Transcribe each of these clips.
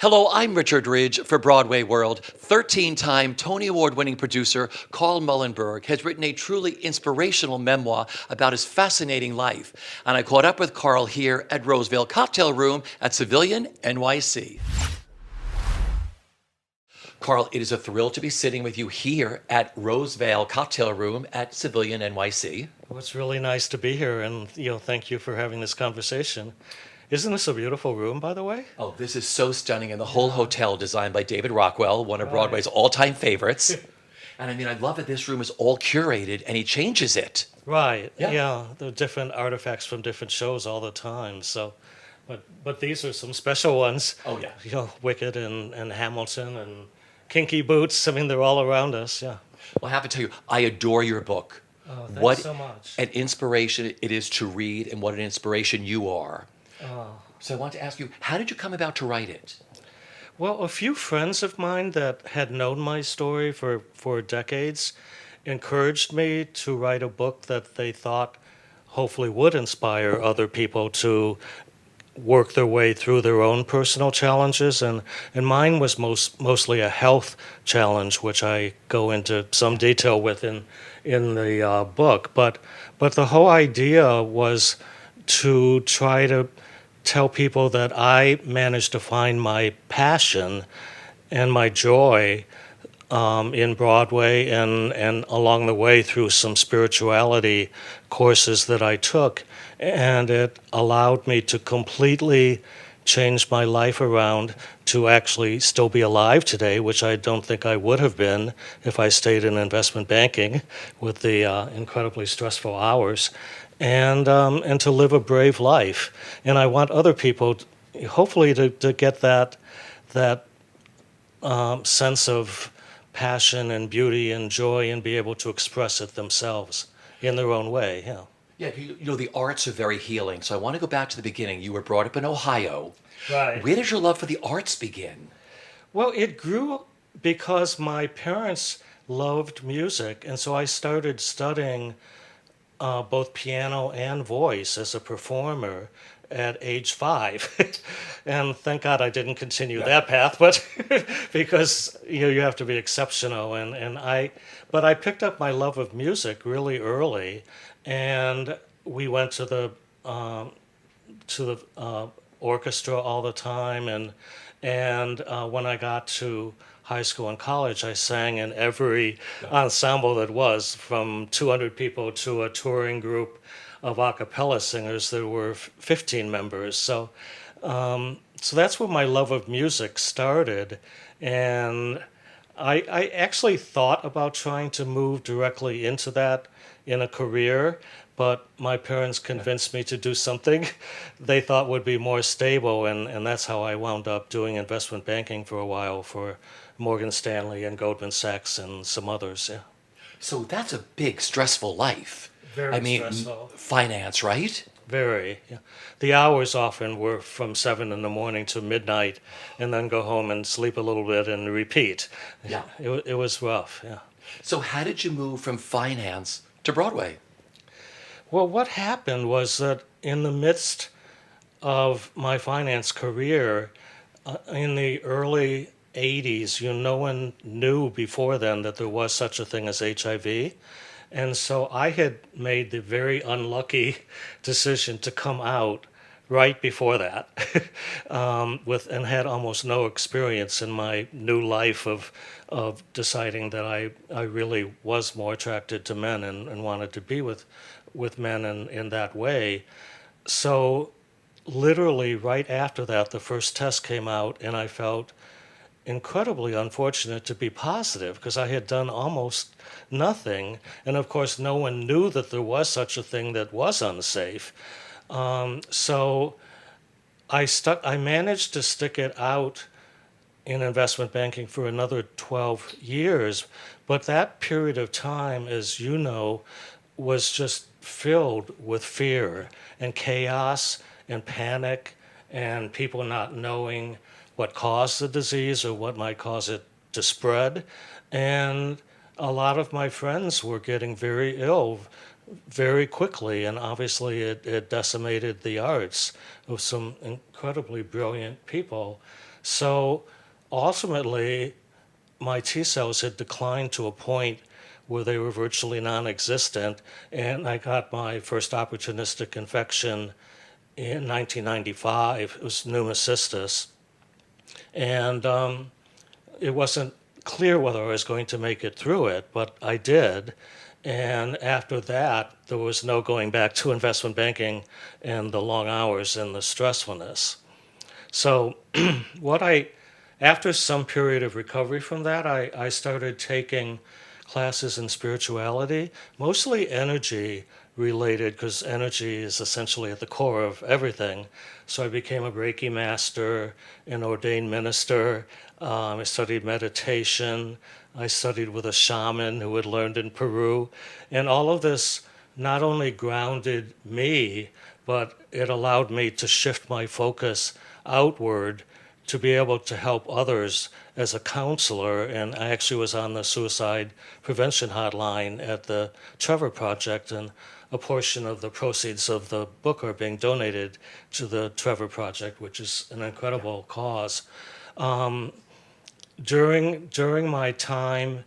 Hello, I'm Richard Ridge for Broadway World. 13-time Tony Award-winning producer Carl Moellenberg has written a truly inspirational memoir about his fascinating life. And I caught up with Carl here at Rosevale Cocktail Room at Civilian, NYC. Carl, it is a thrill to be sitting with you here at Rosevale Cocktail Room at Civilian, NYC. Well, it's really nice to be here, and thank you for having this conversation. Isn't this a beautiful room, by the way? Oh, this is so stunning, and the whole hotel designed by David Rockwell, one of Right. Broadway's all-time favorites. And I mean, I love that this room is all curated, and he changes it. Right. Yeah. Yeah, there are different artifacts from different shows all the time. So, but these are some special ones. Oh, yeah. Wicked and Hamilton and Kinky Boots. I mean, they're all around us. Yeah. Well, I have to tell you, I adore your book. Oh, thanks What so much. an inspiration it is to read, and what an inspiration you are. Oh. So I want to ask you, how did you come about to write it? Well, a few friends of mine that had known my story for decades encouraged me to write a book that they thought hopefully would inspire other people to work their way through their own personal challenges. And mine was mostly a health challenge, which I go into some detail with in the book. But the whole idea was to try to tell people that I managed to find my passion and my joy in Broadway and along the way through some spirituality courses that I took. And it allowed me to completely change my life around to actually still be alive today, which I don't think I would have been if I stayed in investment banking with the incredibly stressful hours, and to live a brave life. And I want other people, hopefully, to get that sense of passion and beauty and joy and be able to express it themselves in their own way. Yeah. Yeah, the arts are very healing. So I want to go back to the beginning. You were brought up in Ohio. Right. Where did your love for the arts begin? Well, it grew because my parents loved music, and so I started studying both piano and voice as a performer at age 5. And thank God I didn't continue that path, but because you have to be exceptional. But I picked up my love of music really early, and we went to the orchestra all the time, and when I got to high school and college, I sang in every ensemble that was, from 200 people to a touring group of a cappella singers. There were 15 members. So that's where my love of music started. And I actually thought about trying to move directly into that in a career, but my parents convinced me to do something they thought would be more stable, and that's how I wound up doing investment banking for a while for Morgan Stanley and Goldman Sachs and some others. Yeah. So that's a big, stressful life. Very I mean, stressful. finance, right? Very. Yeah. The hours often were from 7 in the morning to midnight, and then go home and sleep a little bit and repeat. Yeah. It was rough. Yeah. So how did you move from finance to Broadway? Well, what happened was that in the midst of my finance career, in the early 80s, no one knew before then that there was such a thing as HIV. And so I had made the very unlucky decision to come out right before that, and had almost no experience in my new life of deciding that I really was more attracted to men and wanted to be with men in that way. So literally right after that, the first test came out, and I felt incredibly unfortunate to be positive because I had done almost nothing. And of course, no one knew that there was such a thing that was unsafe. So I managed to stick it out in investment banking for another 12 years. But that period of time, as you know, was just filled with fear and chaos and panic and people not knowing what caused the disease or what might cause it to spread. And a lot of my friends were getting very ill very quickly, and obviously it decimated the arts of some incredibly brilliant people. So ultimately, my T cells had declined to a point where they were virtually non-existent, and I got my first opportunistic infection in 1995. It was pneumocystis, and it wasn't clear whether I was going to make it through it, but I did. And after that, there was no going back to investment banking and the long hours and the stressfulness. So, what I, after some period of recovery from that, I started taking classes in spirituality, mostly energy related, because energy is essentially at the core of everything. So I became a Reiki master, an ordained minister. I studied meditation. I studied with a shaman who had learned in Peru. And all of this not only grounded me, but it allowed me to shift my focus outward to be able to help others as a counselor. And I actually was on the suicide prevention hotline at the Trevor Project, and a portion of the proceeds of the book are being donated to the Trevor Project, which is an incredible cause. During my time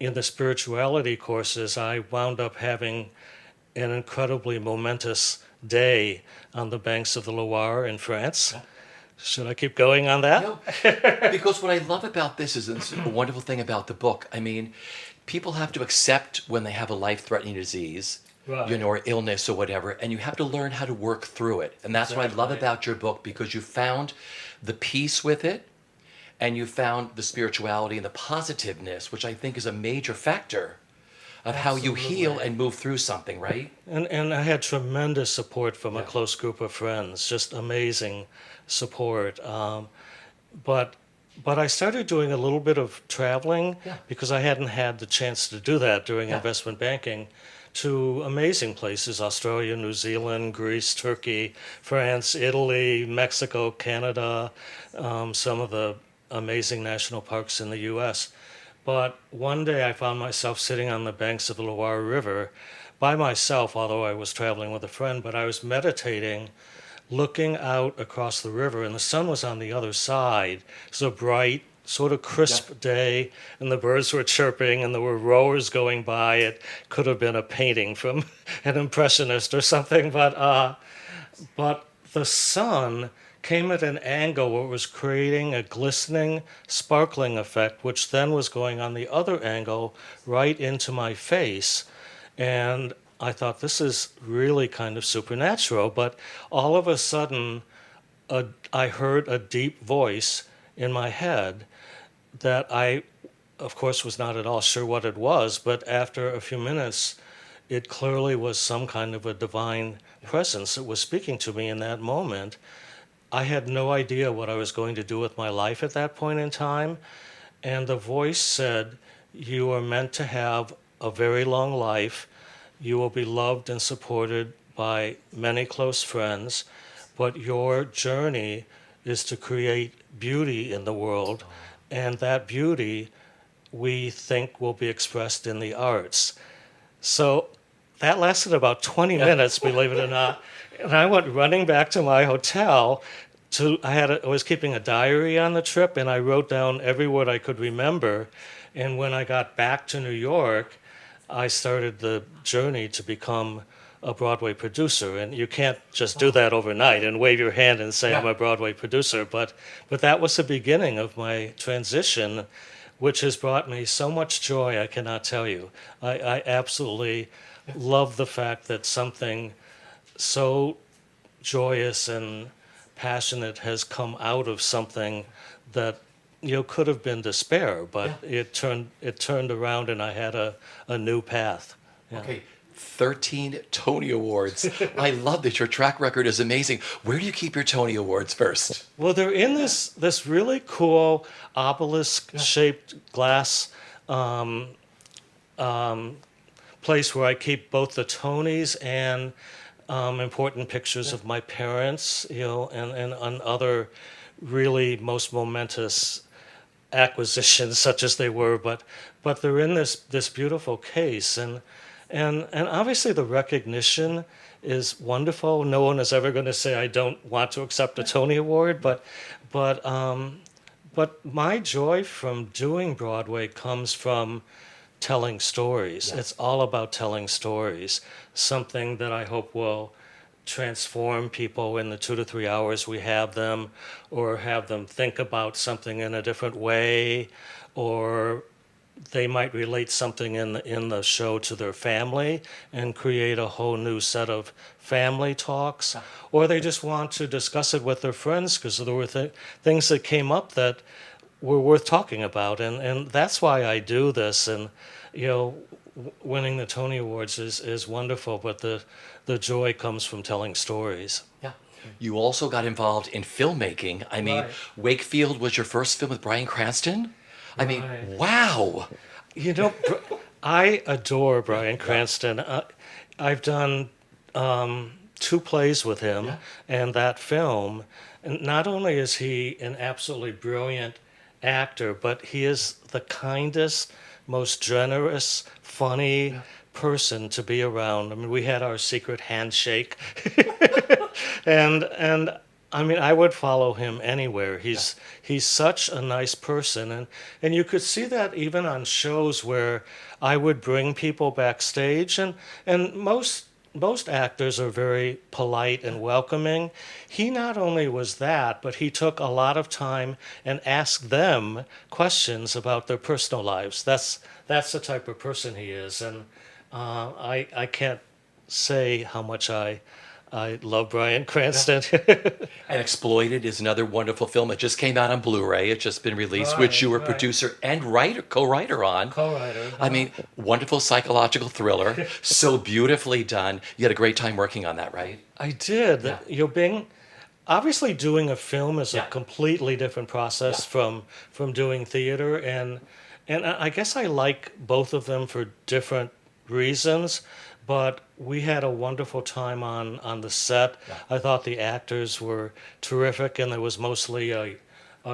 in the spirituality courses, I wound up having an incredibly momentous day on the banks of the Loire in France. Should I keep going on that? No, because what I love about this is it's a wonderful thing about the book. I mean, people have to accept when they have a life-threatening disease, Right. or illness or whatever, and you have to learn how to work through it. And that's what I love Exactly. about your book, because you found the peace with it, and you found the spirituality and the positiveness, which I think is a major factor of how you heal Absolutely. and move through something, right? And I had tremendous support from a Yeah. close group of friends, just amazing support. But but I started doing a little bit of traveling Yeah. because I hadn't had the chance to do that during Yeah. investment banking, to amazing places: Australia, New Zealand, Greece, Turkey, France, Italy, Mexico, Canada, some of the amazing national parks in the U.S. But one day I found myself sitting on the banks of the Loire River by myself, although I was traveling with a friend, but I was meditating, looking out across the river, and the sun was on the other side. It was a bright, sort of crisp Yeah. day, and the birds were chirping, and there were rowers going by. It could have been a painting from an impressionist or something, but the sun came at an angle where it was creating a glistening, sparkling effect, which then was going on the other angle right into my face. And I thought, this is really kind of supernatural. But all of a sudden, I heard a deep voice in my head that I, of course, was not at all sure what it was. But after a few minutes, it clearly was some kind of a divine presence that was speaking to me in that moment. I had no idea what I was going to do with my life at that point in time. And the voice said, "You are meant to have a very long life. You will be loved and supported by many close friends, but your journey is to create beauty in the world. And that beauty we think will be expressed in the arts." So that lasted about 20 minutes, believe it or not. And I went running back to my hotel. I was keeping a diary on the trip, and I wrote down every word I could remember. And when I got back to New York, I started the journey to become a Broadway producer. And you can't just do that overnight and wave your hand and say, I'm Yeah. a Broadway producer. But that was the beginning of my transition, which has brought me so much joy I cannot tell you. I absolutely love the fact that something so joyous and passionate has come out of something that could have been despair, but Yeah. it turned around, and I had a new path. Yeah. Okay, 13 Tony Awards. I love that. Your track record is amazing. Where do you keep your Tony Awards first? Well, they're in this really cool obelisk-shaped glass place where I keep both the Tonys and important pictures of my parents, and other really most momentous acquisitions, such as they were. But they're in this beautiful case, and obviously the recognition is wonderful. No one is ever going to say I don't want to accept a Tony Award, but But my joy from doing Broadway comes from telling stories. Yeah. It's all about telling stories, something that I hope will transform people in the 2 to 3 hours we have them, or have them think about something in a different way, or they might relate something in the show to their family and create a whole new set of family talks, or they just want to discuss it with their friends because there were things that came up that were worth talking about, and that's why I do this. And you know, winning the Tony Awards is wonderful, but the joy comes from telling stories. Yeah. You also got involved in filmmaking. I mean, Right. Wakefield was your first film with Bryan Cranston? I mean, Right. wow. You know, I adore Bryan Cranston. I've done 2 plays with him, Yeah. and that film. And not only is he an absolutely brilliant actor, but he is the kindest, most generous, funny person to be around. I mean, we had our secret handshake, and I mean, I would follow him anywhere. He's such a nice person, and you could see that even on shows where I would bring people backstage, and most actors are very polite and welcoming. He not only was that, but he took a lot of time and asked them questions about their personal lives. That's the type of person he is, and I can't say how much I love Bryan Cranston. And Exploited is another wonderful film. It just came out on Blu-ray. It's just been released, which you were Right. producer and writer, co-writer on. Co-writer. I mean, wonderful psychological thriller, so beautifully done. You had a great time working on that, right? I did. Yeah. Being obviously doing a film is Yeah. a completely different process from doing theater, and I guess I like both of them for different reasons. But we had a wonderful time on the set. Yeah. I thought the actors were terrific, and there was mostly a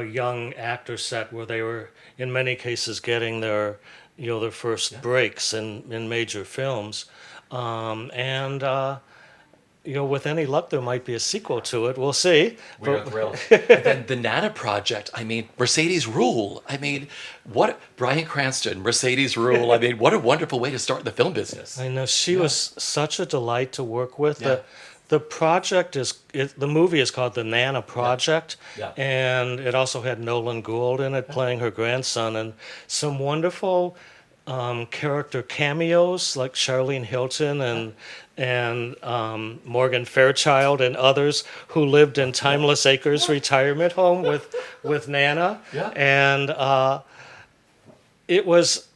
young actor set where they were in many cases getting their first breaks in major films, and with any luck, there might be a sequel to it. We'll see. We are But thrilled. And then the Nana Project, I mean, Mercedes Rule. I mean, what, Bryan Cranston, Mercedes Rule. I mean, what a wonderful way to start the film business. I know she was such a delight to work with. Yeah. The project the movie is called the Nana Project, Yeah. and it also had Nolan Gould in it playing her grandson, and some wonderful character cameos like Charlene Hilton and Morgan Fairchild and others who lived in Timeless Acres retirement home with Nana. Yeah. And it was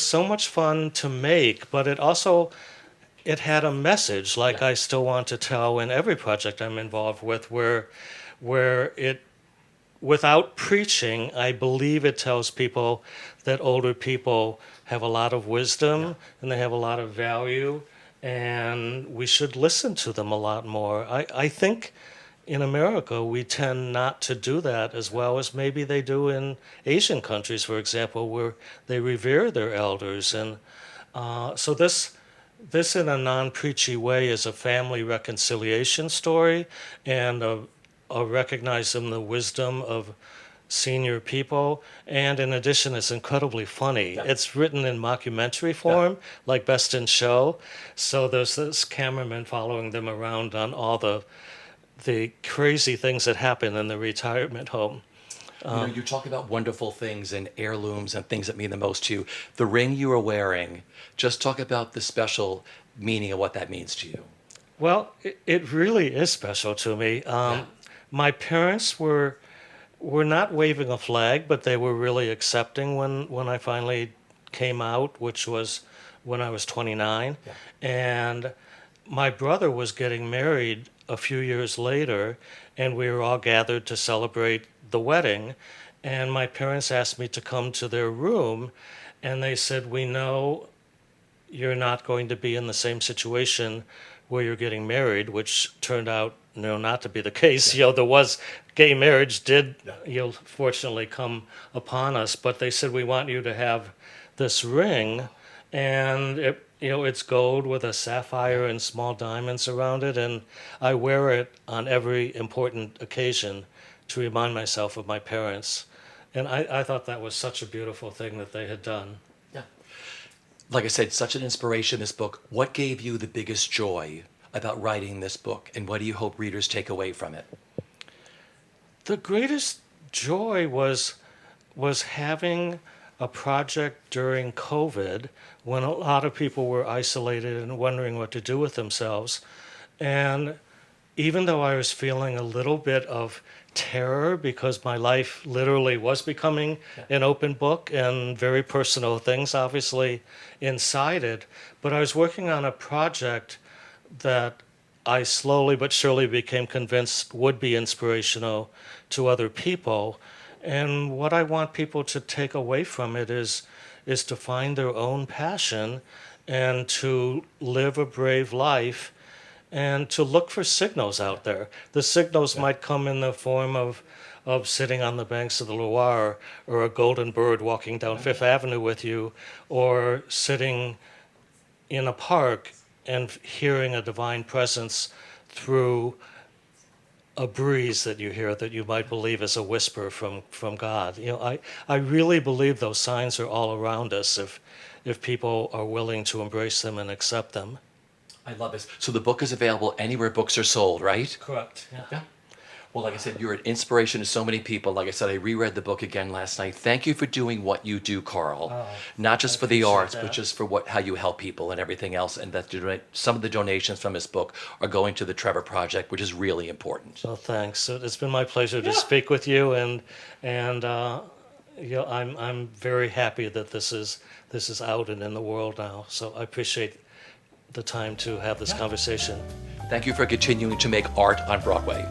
so much fun to make, but it had a message like I still want to tell in every project I'm involved with, where it, without preaching, I believe it tells people that older people have a lot of wisdom and they have a lot of value, and we should listen to them a lot more. I think in America we tend not to do that as well as maybe they do in Asian countries, for example, where they revere their elders. And so this in a non-preachy way is a family reconciliation story, and a recognizing the wisdom of senior people. And in addition, it's incredibly funny. Yeah. It's written in mockumentary form, like Best in Show. So there's this cameraman following them around on all the crazy things that happen in the retirement home. You talk about wonderful things and heirlooms and things that mean the most to you. The ring you are wearing, just talk about the special meaning of what that means to you. Well, it really is special to me. My parents were not waving a flag, but they were really accepting when I finally came out, which was when I was 29. Yeah. And my brother was getting married a few years later, and we were all gathered to celebrate the wedding. And my parents asked me to come to their room, and they said, "We know you're not going to be in the same situation where you're getting married," which turned out not to be the case. There was gay marriage did fortunately come upon us, but they said, "We want you to have this ring, and it's gold with a sapphire and small diamonds around it, and I wear it on every important occasion to remind myself of my parents." And I thought that was such a beautiful thing that they had done. Yeah. Like I said, such an inspiration, this book. What gave you the biggest joy about writing this book, and what do you hope readers take away from it? The greatest joy was having a project during COVID when a lot of people were isolated and wondering what to do with themselves. And even though I was feeling a little bit of terror because my life literally was becoming an open book and very personal things obviously inside it, but I was working on a project that I slowly but surely became convinced would be inspirational to other people. And what I want people to take away from it is to find their own passion and to live a brave life and to look for signals out there. The signals might come in the form of sitting on the banks of the Loire, or a golden bird walking down Fifth Avenue with you, or sitting in a park and hearing a divine presence through a breeze that you hear that you might believe is a whisper from God. I really believe those signs are all around us if people are willing to embrace them and accept them. I love this. So the book is available anywhere books are sold, right? Correct. Yeah. Well, like I said, you're an inspiration to so many people. Like I said, I reread the book again last night. Thank you for doing what you do, Carl. Not just for the arts, but just for how you help people and everything else. And that some of the donations from this book are going to the Trevor Project, which is really important. Well, thanks. It's been my pleasure to speak with you, and I'm very happy that this is out and in the world now. So I appreciate the time to have this conversation. Thank you for continuing to make art on Broadway.